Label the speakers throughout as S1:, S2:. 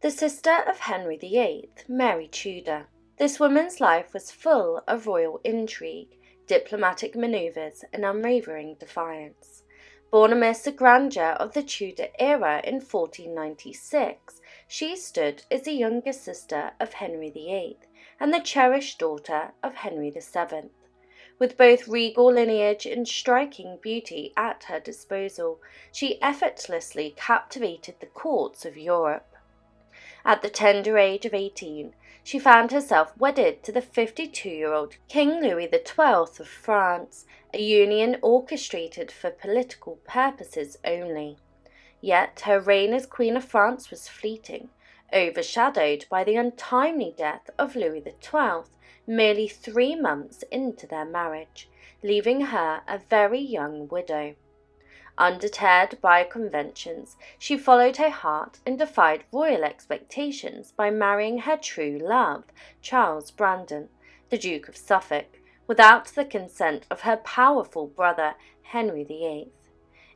S1: The sister of Henry VIII, Mary Tudor. This woman's life was full of royal intrigue, diplomatic manoeuvres, and unwavering defiance. Born amidst the grandeur of the Tudor era in 1496, she stood as the younger sister of Henry VIII and the cherished daughter of Henry VII. With both regal lineage and striking beauty at her disposal, she effortlessly captivated the courts of Europe. At the tender age of 18, she found herself wedded to the 52-year-old King Louis XII of France, a union orchestrated for political purposes only. Yet her reign as Queen of France was fleeting, overshadowed by the untimely death of Louis XII merely 3 months into their marriage, leaving her a very young widow. Undeterred by conventions, she followed her heart and defied royal expectations by marrying her true love, Charles Brandon, the Duke of Suffolk, without the consent of her powerful brother, Henry VIII.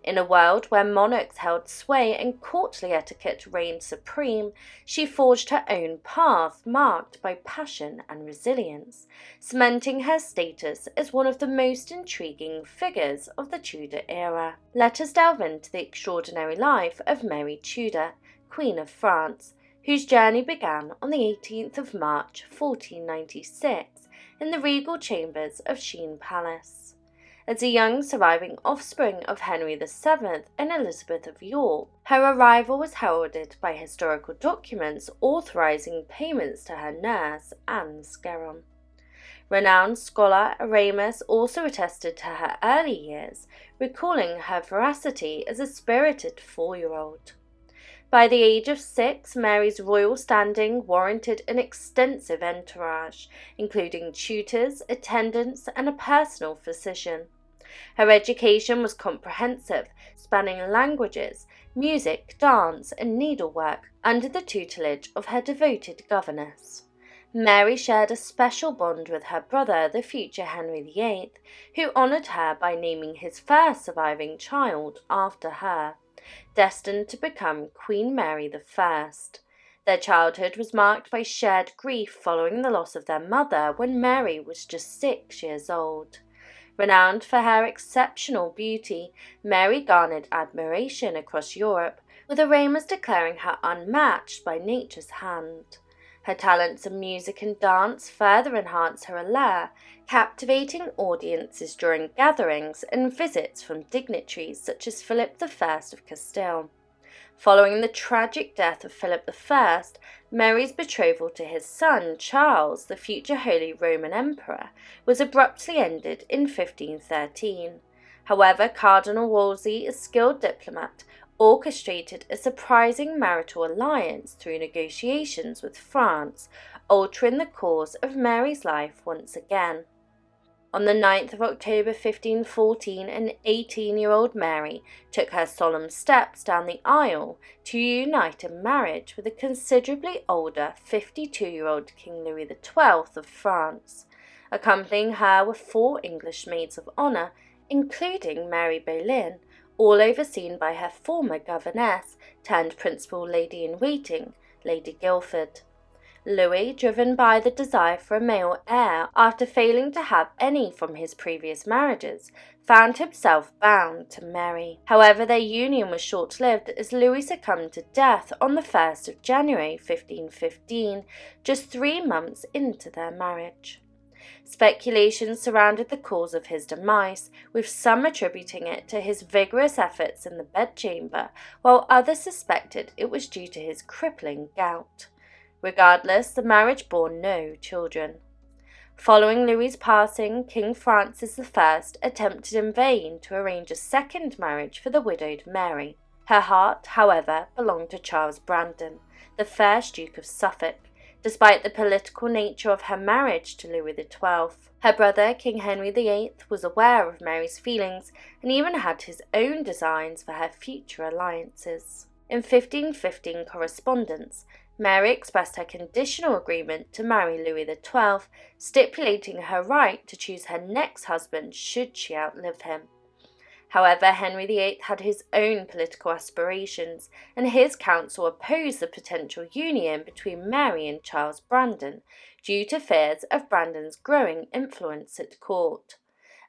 S1: In a world where monarchs held sway and courtly etiquette reigned supreme, she forged her own path marked by passion and resilience, cementing her status as one of the most intriguing figures of the Tudor era. Let us delve into the extraordinary life of Mary Tudor, Queen of France, whose journey began on the 18th of March 1496 in the regal chambers of Sheen Palace. As a young surviving offspring of Henry VII and Elizabeth of York, her arrival was heralded by historical documents authorizing payments to her nurse, Anne Scarron. Renowned scholar Aramis also attested to her early years, recalling her veracity as a spirited 4-year-old. By the age of 6, Mary's royal standing warranted an extensive entourage, including tutors, attendants, and a personal physician. Her education was comprehensive, spanning languages, music, dance, and needlework under the tutelage of her devoted governess. Mary shared a special bond with her brother, the future Henry VIII, who honoured her by naming his first surviving child after her, destined to become Queen Mary I. Their childhood was marked by shared grief following the loss of their mother when Mary was just 6 years old. Renowned for her exceptional beauty, Mary garnered admiration across Europe, with Aramis declaring her unmatched by nature's hand. Her talents in music and dance further enhanced her allure, captivating audiences during gatherings and visits from dignitaries such as Philip I of Castile. Following the tragic death of Philip I, Mary's betrothal to his son Charles, the future Holy Roman Emperor, was abruptly ended in 1513. However, Cardinal Wolsey, a skilled diplomat, orchestrated a surprising marital alliance through negotiations with France, altering the course of Mary's life once again. On the 9th of October 1514, an 18-year-old Mary took her solemn steps down the aisle to unite in marriage with a considerably older 52-year-old King Louis XII of France. Accompanying her were 4 English maids of honour, including Mary Boleyn, all overseen by her former governess turned principal lady-in-waiting, Lady Guildford. Louis, driven by the desire for a male heir after failing to have any from his previous marriages, found himself bound to Mary. However, their union was short-lived as Louis succumbed to death on the 1st of January 1515, just 3 months into their marriage. Speculation surrounded the cause of his demise, with some attributing it to his vigorous efforts in the bedchamber, while others suspected it was due to his crippling gout. Regardless, the marriage bore no children. Following Louis's passing, King Francis I attempted in vain to arrange a second marriage for the widowed Mary. Her heart, however, belonged to Charles Brandon, the first Duke of Suffolk, despite the political nature of her marriage to Louis XII. Her brother, King Henry VIII, was aware of Mary's feelings and even had his own designs for her future alliances. In 1515 correspondence, Mary expressed her conditional agreement to marry Louis XII, stipulating her right to choose her next husband should she outlive him. However, Henry VIII had his own political aspirations, and his council opposed the potential union between Mary and Charles Brandon, due to fears of Brandon's growing influence at court.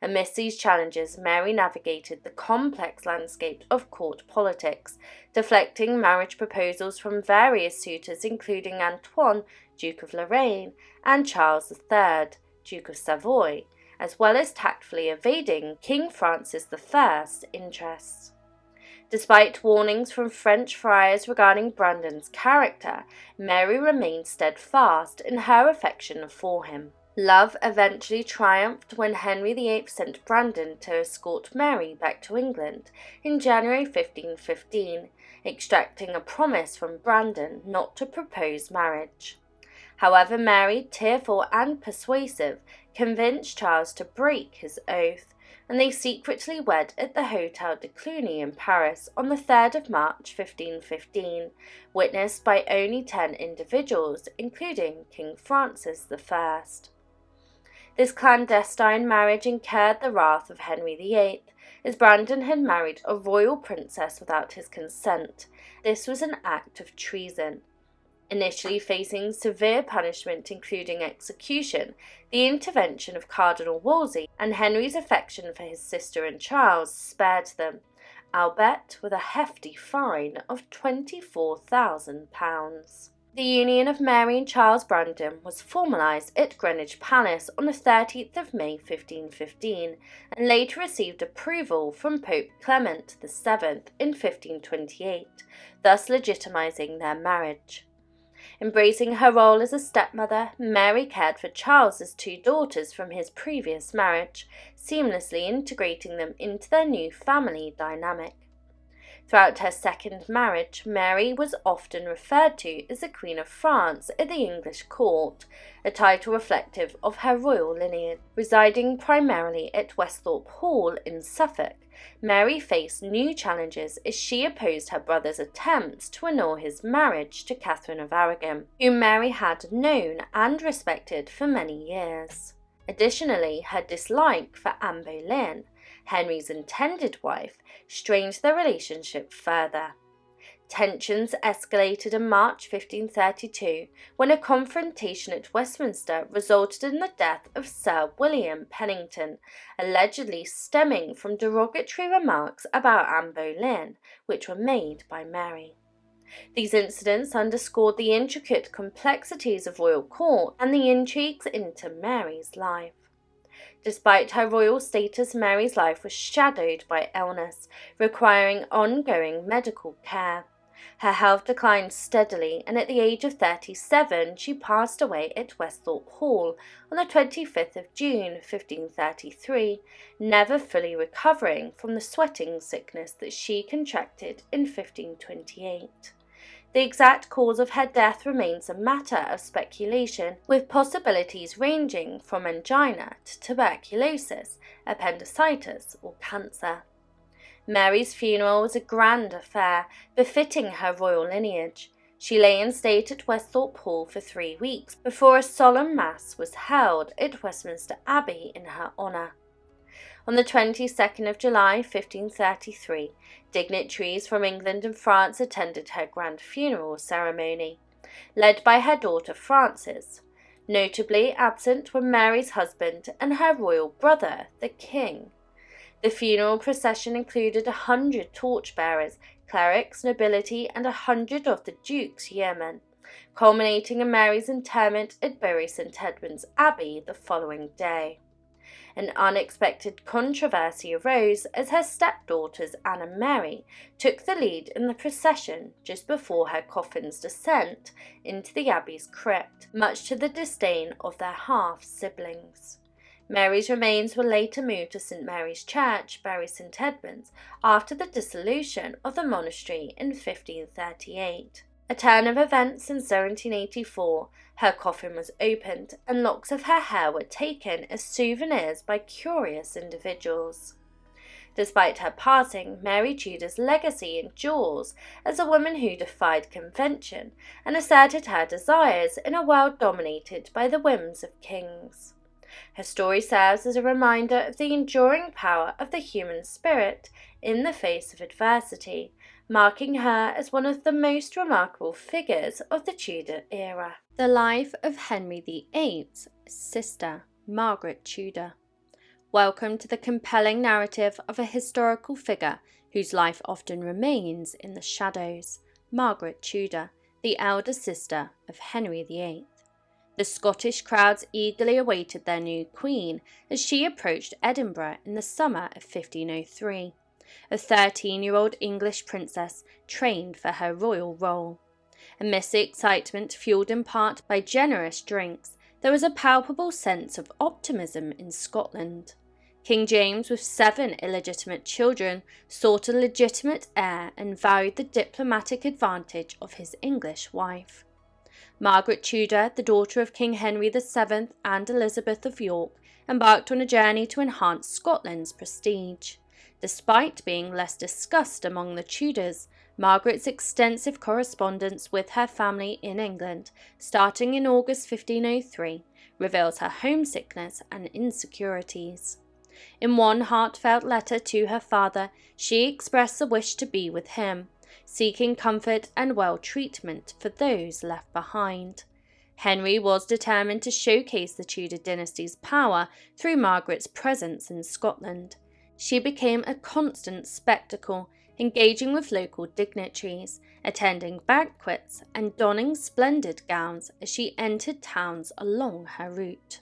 S1: Amidst these challenges, Mary navigated the complex landscape of court politics, deflecting marriage proposals from various suitors including Antoine, Duke of Lorraine, and Charles III, Duke of Savoy, as well as tactfully evading King Francis I's interests. Despite warnings from French friars regarding Brandon's character, Mary remained steadfast in her affection for him. Love eventually triumphed when Henry VIII sent Brandon to escort Mary back to England in January 1515, extracting a promise from Brandon not to propose marriage. However, Mary, tearful and persuasive, convinced Charles to break his oath, and they secretly wed at the Hotel de Cluny in Paris on the 3rd of March 1515, witnessed by only 10 individuals, including King Francis I. This clandestine marriage incurred the wrath of Henry VIII, as Brandon had married a royal princess without his consent. This was an act of treason. Initially facing severe punishment including execution, the intervention of Cardinal Wolsey and Henry's affection for his sister and Charles spared them, albeit with a hefty fine of £24,000. The union of Mary and Charles Brandon was formalised at Greenwich Palace on the 13th of May 1515 and later received approval from Pope Clement VII in 1528, thus legitimising their marriage. Embracing her role as a stepmother, Mary cared for Charles's 2 daughters from his previous marriage, seamlessly integrating them into their new family dynamic. Throughout her second marriage, Mary was often referred to as the Queen of France at the English court, a title reflective of her royal lineage. Residing primarily at Westhorpe Hall in Suffolk, Mary faced new challenges as she opposed her brother's attempts to annul his marriage to Catherine of Aragon, whom Mary had known and respected for many years. Additionally, her dislike for Anne Boleyn, Henry's intended wife, strained their relationship further. Tensions escalated in March 1532 when a confrontation at Westminster resulted in the death of Sir William Pennington, allegedly stemming from derogatory remarks about Anne Boleyn, which were made by Mary. These incidents underscored the intricate complexities of royal court and the intrigues into Mary's life. Despite her royal status, Mary's life was shadowed by illness, requiring ongoing medical care. Her health declined steadily, and at the age of 37 she passed away at Westhorpe Hall on the 25th of June 1533, never fully recovering from the sweating sickness that she contracted in 1528. The exact cause of her death remains a matter of speculation, with possibilities ranging from angina to tuberculosis, appendicitis, or cancer. Mary's funeral was a grand affair, befitting her royal lineage. She lay in state at Westhorpe Hall for 3 weeks before a solemn mass was held at Westminster Abbey in her honour. On the 22nd of July 1533, dignitaries from England and France attended her grand funeral ceremony, led by her daughter Frances. Notably absent were Mary's husband and her royal brother, the King. The funeral procession included 100 torchbearers, clerics, nobility, and 100 of the Duke's yeomen, culminating in Mary's interment at Bury St Edmund's Abbey the following day. An unexpected controversy arose as her stepdaughters Anne and Mary took the lead in the procession just before her coffin's descent into the Abbey's crypt, much to the disdain of their half-siblings. Mary's remains were later moved to St Mary's Church, Bury St Edmunds, after the dissolution of the monastery in 1538. A turn of events in 1784, her coffin was opened and locks of her hair were taken as souvenirs by curious individuals. Despite her passing, Mary Tudor's legacy endures as a woman who defied convention and asserted her desires in a world dominated by the whims of kings. Her story serves as a reminder of the enduring power of the human spirit in the face of adversity, marking her as one of the most remarkable figures of the Tudor era. The life of Henry VIII's sister, Margaret Tudor. Welcome to the compelling narrative of a historical figure whose life often remains in the shadows, Margaret Tudor, the elder sister of Henry VIII. The Scottish crowds eagerly awaited their new queen as she approached Edinburgh in the summer of 1503, a 13-year-old English princess trained for her royal role. Amidst the excitement fueled in part by generous drinks, there was a palpable sense of optimism in Scotland. King James, with 7 illegitimate children, sought a legitimate heir and valued the diplomatic advantage of his English wife. Margaret Tudor, the daughter of King Henry VII and Elizabeth of York, embarked on a journey to enhance Scotland's prestige. Despite being less discussed among the Tudors, Margaret's extensive correspondence with her family in England, starting in August 1503, reveals her homesickness and insecurities. In one heartfelt letter to her father, she expressed a wish to be with him, seeking comfort and well-treatment for those left behind. Henry was determined to showcase the Tudor dynasty's power through Margaret's presence in Scotland. She became a constant spectacle, engaging with local dignitaries, attending banquets, and donning splendid gowns as she entered towns along her route.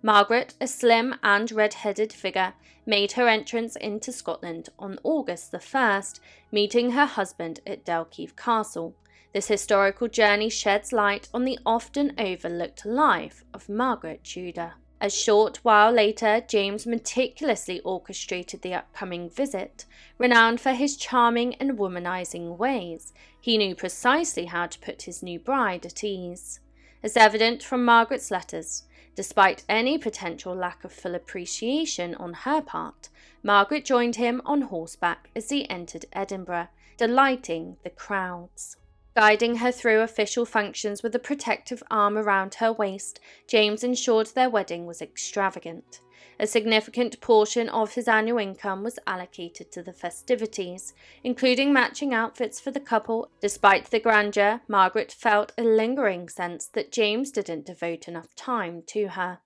S1: Margaret, a slim and red-headed figure, made her entrance into Scotland on August the 1st, meeting her husband at Dalkeith Castle. This historical journey sheds light on the often overlooked life of Margaret Tudor. A short while later, James meticulously orchestrated the upcoming visit. Renowned for his charming and womanizing ways, he knew precisely how to put his new bride at ease. As evident from Margaret's letters, despite any potential lack of full appreciation on her part, Margaret joined him on horseback as he entered Edinburgh, delighting the crowds. Guiding her through official functions with a protective arm around her waist, James ensured their wedding was extravagant. A significant portion of his annual income was allocated to the festivities, including matching outfits for the couple. Despite the grandeur, Margaret felt a lingering sense that James didn't devote enough time to her.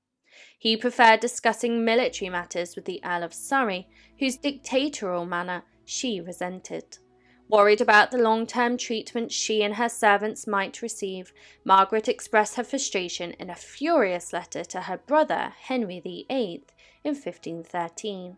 S1: He preferred discussing military matters with the Earl of Surrey, whose dictatorial manner she resented. Worried about the long-term treatment she and her servants might receive, Margaret expressed her frustration in a furious letter to her brother Henry VIII in 1513.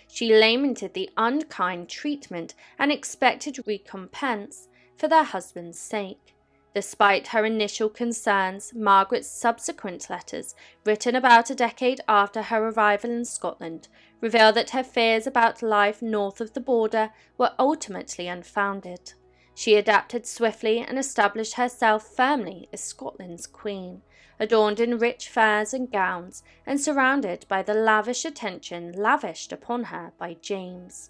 S1: She lamented the unkind treatment and expected recompense for their husband's sake. Despite her initial concerns, Margaret's subsequent letters, written about a decade after her arrival in Scotland, reveal that her fears about life north of the border were ultimately unfounded. She adapted swiftly and established herself firmly as Scotland's queen, adorned in rich furs and gowns and surrounded by the lavish attention lavished upon her by James.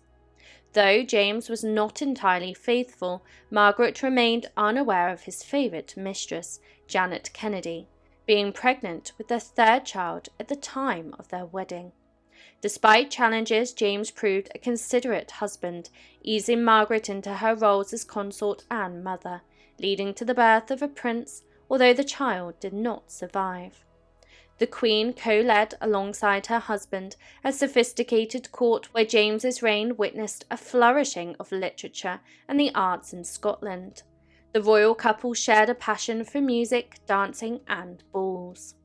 S1: Though James was not entirely faithful, Margaret remained unaware of his favourite mistress, Janet Kennedy, being pregnant with their 3rd child at the time of their wedding. Despite challenges, James proved a considerate husband, easing Margaret into her roles as consort and mother, leading to the birth of a prince, although the child did not survive. The Queen co-led alongside her husband a sophisticated court where James's reign witnessed a flourishing of literature and the arts in Scotland. The royal couple shared a passion for music, dancing and balls.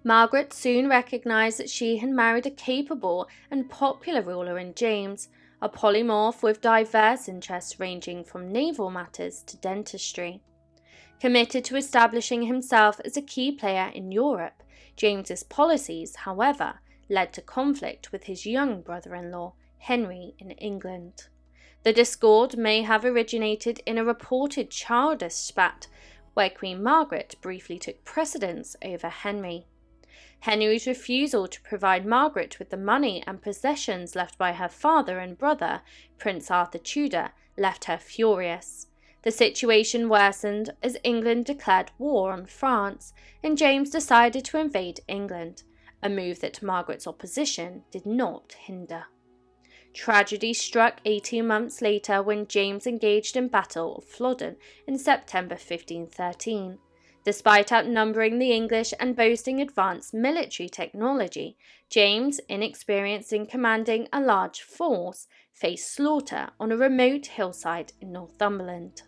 S1: Margaret soon recognised that she had married a capable and popular ruler in James, a polymorph with diverse interests ranging from naval matters to dentistry. Committed to establishing himself as a key player in Europe, James's policies, however, led to conflict with his young brother-in-law, Henry, in England. The discord may have originated in a reported childish spat where Queen Margaret briefly took precedence over Henry. Henry's refusal to provide Margaret with the money and possessions left by her father and brother, Prince Arthur Tudor, left her furious. The situation worsened as England declared war on France, and James decided to invade England, a move that Margaret's opposition did not hinder. Tragedy struck 18 months later when James engaged in Battle of Flodden in September 1513. Despite outnumbering the English and boasting advanced military technology, James, inexperienced in commanding a large force, faced slaughter on a remote hillside in Northumberland.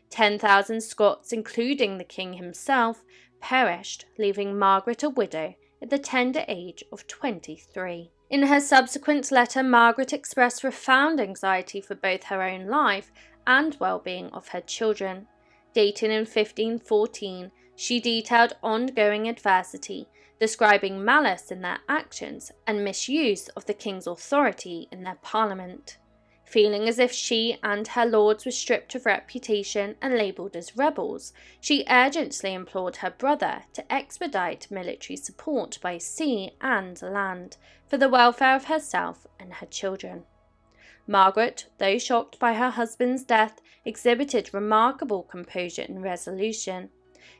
S1: 10,000 Scots, including the king himself, perished, leaving Margaret a widow at the tender age of 23. In her subsequent letter, Margaret expressed profound anxiety for both her own life and well-being of her children. Dating in 1514, she detailed ongoing adversity, describing malice in their actions and misuse of the king's authority in their parliament. Feeling as if she and her lords were stripped of reputation and labelled as rebels, she urgently implored her brother to expedite military support by sea and land for the welfare of herself and her children. Margaret, though shocked by her husband's death, exhibited remarkable composure and resolution.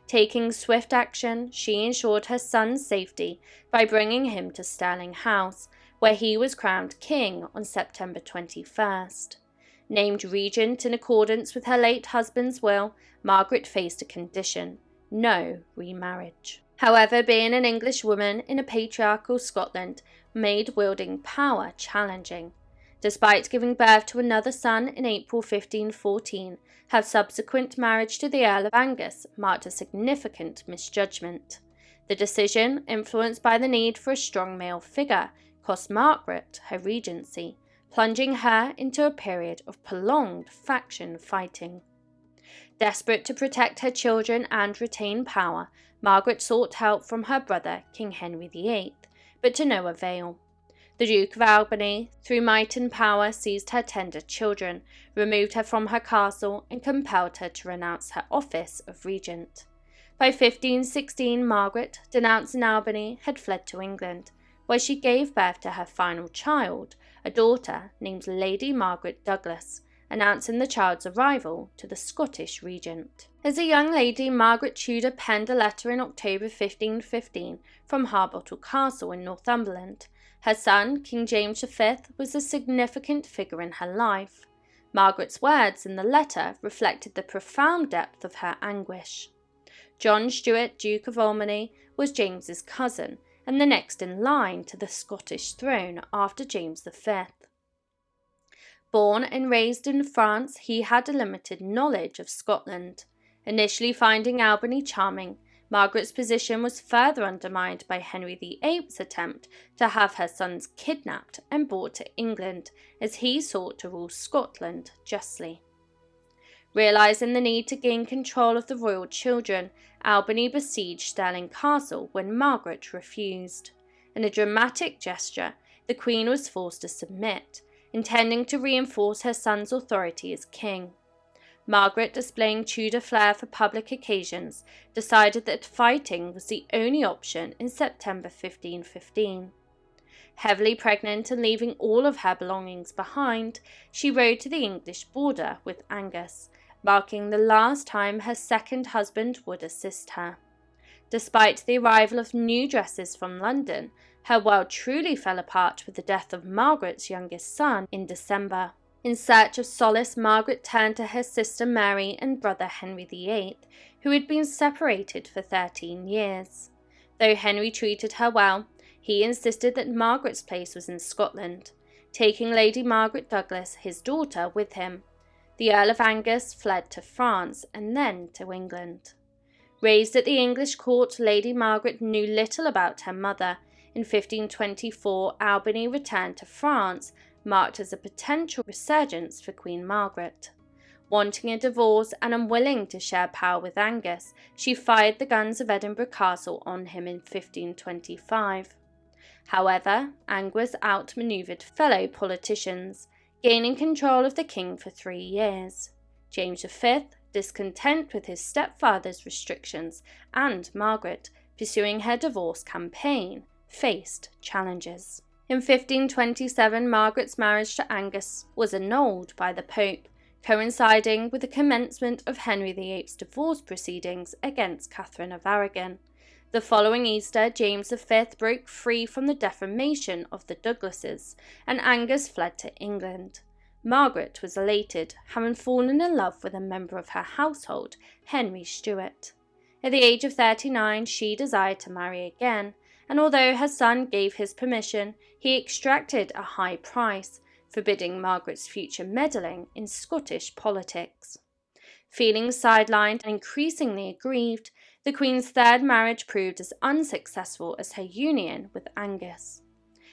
S1: Taking swift action, she ensured her son's safety by bringing him to Stirling House, where he was crowned king on September 21st. Named regent in accordance with her late husband's will, Margaret faced a condition: no remarriage. However, being an English woman in a patriarchal Scotland made wielding power challenging. Despite giving birth to another son in April 1514, her subsequent marriage to the Earl of Angus marked a significant misjudgment. The decision, influenced by the need for a strong male figure, cost Margaret her regency, plunging her into a period of prolonged faction fighting. Desperate to protect her children and retain power, Margaret sought help from her brother, King Henry VIII, but to no avail. The Duke of Albany, through might and power, seized her tender children, removed her from her castle, and compelled her to renounce her office of regent. By 1516, Margaret, denounced in Albany, had fled to England, where she gave birth to her final child, a daughter named Lady Margaret Douglas, announcing the child's arrival to the Scottish regent. As a young lady, Margaret Tudor penned a letter in October 1515 from Harbottle Castle in Northumberland. Her son, King James V, was a significant figure in her life. Margaret's words in the letter reflected the profound depth of her anguish. John Stuart, Duke of Albany, was James's cousin, and the next in line to the Scottish throne after James V. Born and raised in France, he had a limited knowledge of Scotland. Initially finding Albany charming, Margaret's position was further undermined by Henry VIII's attempt to have her sons kidnapped and brought to England as he sought to rule Scotland justly. Realising the need to gain control of the royal children, Albany besieged Stirling Castle when Margaret refused. In a dramatic gesture, the Queen was forced to submit, intending to reinforce her son's authority as king. Margaret, displaying Tudor flair for public occasions, decided that fighting was the only option in September 1515. Heavily pregnant and leaving all of her belongings behind, she rode to the English border with Angus, marking the last time her second husband would assist her. Despite the arrival of new dresses from London, her world truly fell apart with the death of Margaret's youngest son in December. In search of solace, Margaret turned to her sister Mary and brother Henry VIII, who had been separated for 13 years. Though Henry treated her well, he insisted that Margaret's place was in Scotland, taking Lady Margaret Douglas, his daughter, with him. The Earl of Angus fled to France and then to England. Raised at the English court, Lady Margaret knew little about her mother. In 1524, Albany returned to France, marked as a potential resurgence for Queen Margaret. Wanting a divorce and unwilling to share power with Angus, she fired the guns of Edinburgh Castle on him in 1525. However, Angus outmanoeuvred fellow politicians, gaining control of the king for 3 years. James V, discontent with his stepfather's restrictions, and Margaret, pursuing her divorce campaign, faced challenges. In 1527, Margaret's marriage to Angus was annulled by the Pope, coinciding with the commencement of Henry VIII's divorce proceedings against Catherine of Aragon. The following Easter, James V broke free from the defamation of the Douglases, and Angus fled to England. Margaret was elated, having fallen in love with a member of her household, Henry Stuart. At the age of 39, she desired to marry again, and although her son gave his permission, he extracted a high price, forbidding Margaret's future meddling in Scottish politics. Feeling sidelined and increasingly aggrieved, the Queen's third marriage proved as unsuccessful as her union with Angus.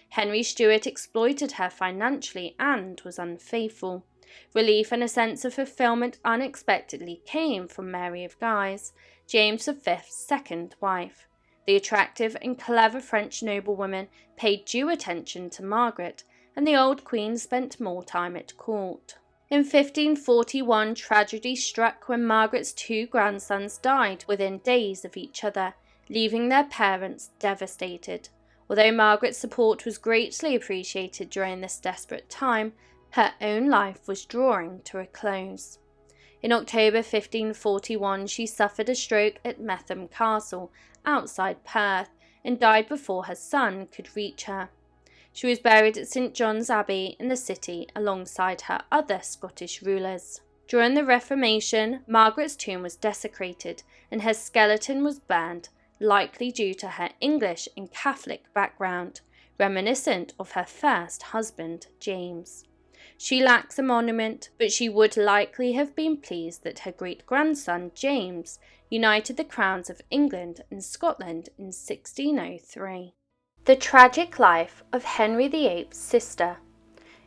S1: Henry Stuart exploited her financially and was unfaithful. Relief and a sense of fulfillment unexpectedly came from Mary of Guise, James V's second wife. The attractive and clever French noblewoman paid due attention to Margaret, and the old Queen spent more time at court. In 1541, tragedy struck when Margaret's two grandsons died within days of each other, leaving their parents devastated. Although Margaret's support was greatly appreciated during this desperate time, her own life was drawing to a close. In October 1541, she suffered a stroke at Metham Castle, outside Perth, and died before her son could reach her. She was buried at St John's Abbey in the city alongside her other Scottish rulers. During the Reformation, Margaret's tomb was desecrated and her skeleton was burned, likely due to her English and Catholic background, reminiscent of her first husband, James. She lacks a monument, but she would likely have been pleased that her great-grandson, James, united the crowns of England and Scotland in 1603. The tragic life of Henry VIII's sister.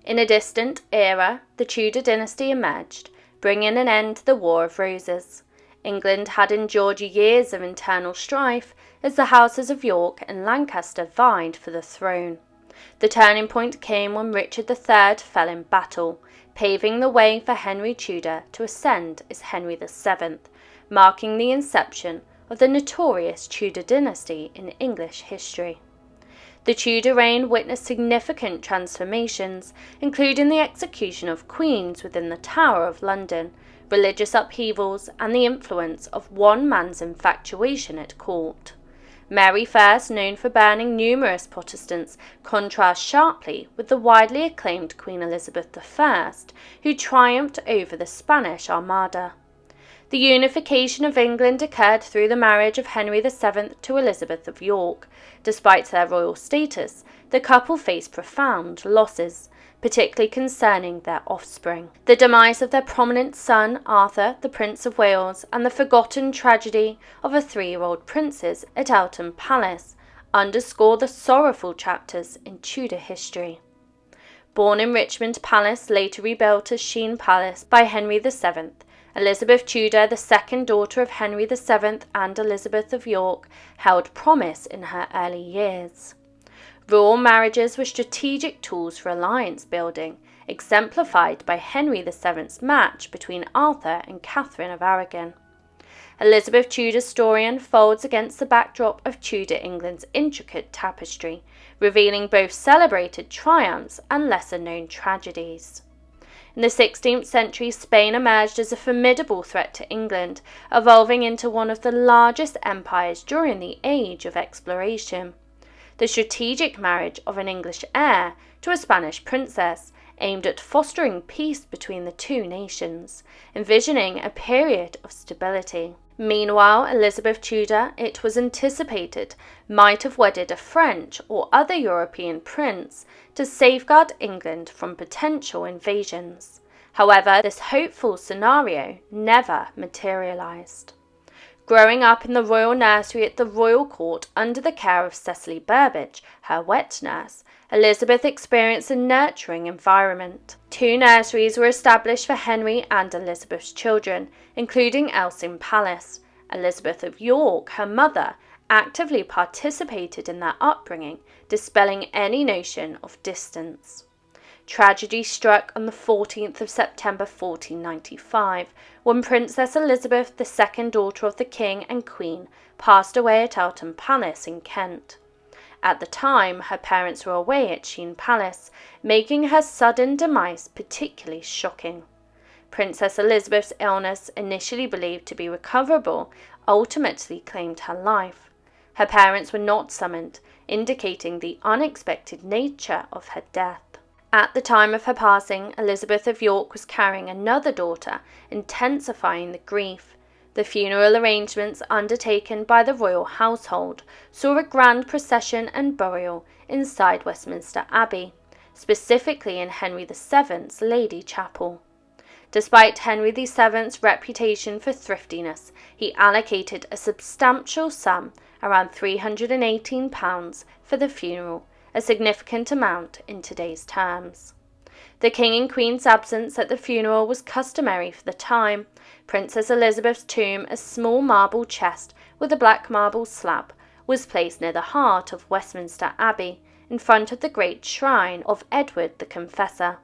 S1: In a distant era, the Tudor dynasty emerged, bringing an end to the War of Roses. England had endured years of internal strife as the houses of York and Lancaster vied for the throne. The turning point came when Richard III fell in battle, paving the way for Henry Tudor to ascend as Henry VII, marking the inception of the notorious Tudor dynasty in English history. The Tudor reign witnessed significant transformations, including the execution of queens within the Tower of London, religious upheavals, and the influence of one man's infatuation at court. Mary, first known for burning numerous Protestants, contrasts sharply with the widely acclaimed Queen Elizabeth I, who triumphed over the Spanish Armada. The unification of England occurred through the marriage of Henry VII to Elizabeth of York. Despite their royal status, the couple faced profound losses, particularly concerning their offspring. The demise of their prominent son, Arthur, the Prince of Wales, and the forgotten tragedy of a 3-year-old princess at Eltham Palace underscore the sorrowful chapters in Tudor history. Born in Richmond Palace, later rebuilt as Sheen Palace by Henry VII, Elizabeth Tudor, the second daughter of Henry VII and Elizabeth of York, held promise in her early years. Royal marriages were strategic tools for alliance building, exemplified by Henry VII's match between Arthur and Catherine of Aragon. Elizabeth Tudor's story unfolds against the backdrop of Tudor England's intricate tapestry, revealing both celebrated triumphs and lesser-known tragedies. In the 16th century, Spain emerged as a formidable threat to England, evolving into one of the largest empires during the Age of Exploration. The strategic marriage of an English heir to a Spanish princess aimed at fostering peace between the two nations, envisioning a period of stability. Meanwhile, Elizabeth Tudor, it was anticipated, might have wedded a French or other European prince to safeguard England from potential invasions. However, this hopeful scenario never materialised. Growing up in the royal nursery at the royal court under the care of Cecily Burbage, her wet nurse, Elizabeth experienced a nurturing environment. 2 nurseries were established for Henry and Elizabeth's children, including Eltham Palace. Elizabeth of York, her mother, actively participated in their upbringing, dispelling any notion of distance. Tragedy struck on the 14th of September 1495, when Princess Elizabeth, the second daughter of the King and Queen, passed away at Eltham Palace in Kent. At the time, her parents were away at Sheen Palace, making her sudden demise particularly shocking. Princess Elizabeth's illness, initially believed to be recoverable, ultimately claimed her life. Her parents were not summoned, indicating the unexpected nature of her death. At the time of her passing, Elizabeth of York was carrying another daughter, intensifying the grief. The funeral arrangements undertaken by the royal household saw a grand procession and burial inside Westminster Abbey, specifically in Henry VII's Lady Chapel. Despite Henry VII's reputation for thriftiness, he allocated a substantial sum, around £318, for the funeral, a significant amount in today's terms. The King and Queen's absence at the funeral was customary for the time. Princess Elizabeth's tomb, a small marble chest with a black marble slab, was placed near the heart of Westminster Abbey, in front of the great shrine of Edward the Confessor.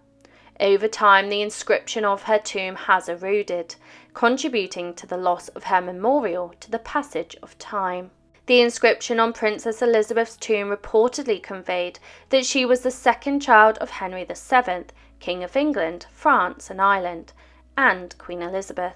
S1: Over time, the inscription of her tomb has eroded, contributing to the loss of her memorial to the passage of time. The inscription on Princess Elizabeth's tomb reportedly conveyed that she was the second child of Henry VII, King of England, France and Ireland, and Queen Elizabeth.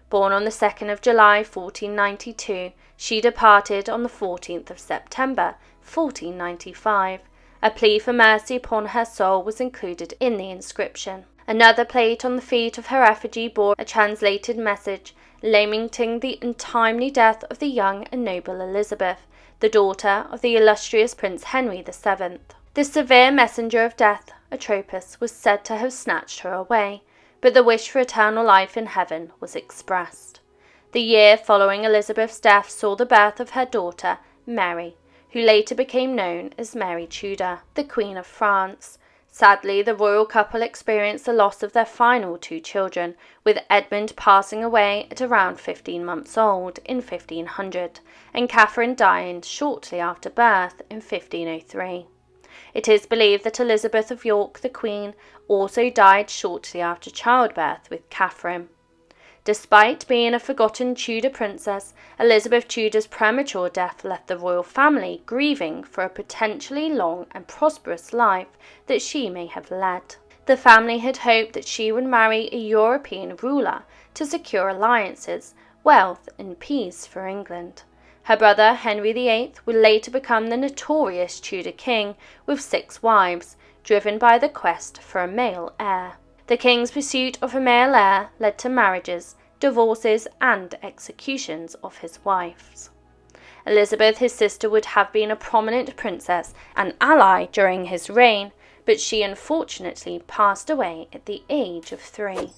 S1: Born on the 2nd of July 1492, she departed on the 14th of September 1495. A plea for mercy upon her soul was included in the inscription. Another plate on the feet of her effigy bore a translated message lamenting the untimely death of the young and noble Elizabeth, the daughter of the illustrious Prince Henry VII. This severe messenger of death, Atropos, was said to have snatched her away, but the wish for eternal life in heaven was expressed. The year following Elizabeth's death saw the birth of her daughter, Mary, who later became known as Mary Tudor, the Queen of France. Sadly, the royal couple experienced the loss of their final two children, with Edmund passing away at around 15 months old in 1500, and Catherine dying shortly after birth in 1503. It is believed that Elizabeth of York, the Queen, also died shortly after childbirth with Catherine. Despite being a forgotten Tudor princess, Elizabeth Tudor's premature death left the royal family grieving for a potentially long and prosperous life that she may have led. The family had hoped that she would marry a European ruler to secure alliances, wealth and peace for England. Her brother Henry VIII would later become the notorious Tudor king with 6 wives, driven by the quest for a male heir. The king's pursuit of a male heir led to marriages, divorces and executions of his wives. Elizabeth, his sister, would have been a prominent princess and ally during his reign, but she unfortunately passed away at the age of 3.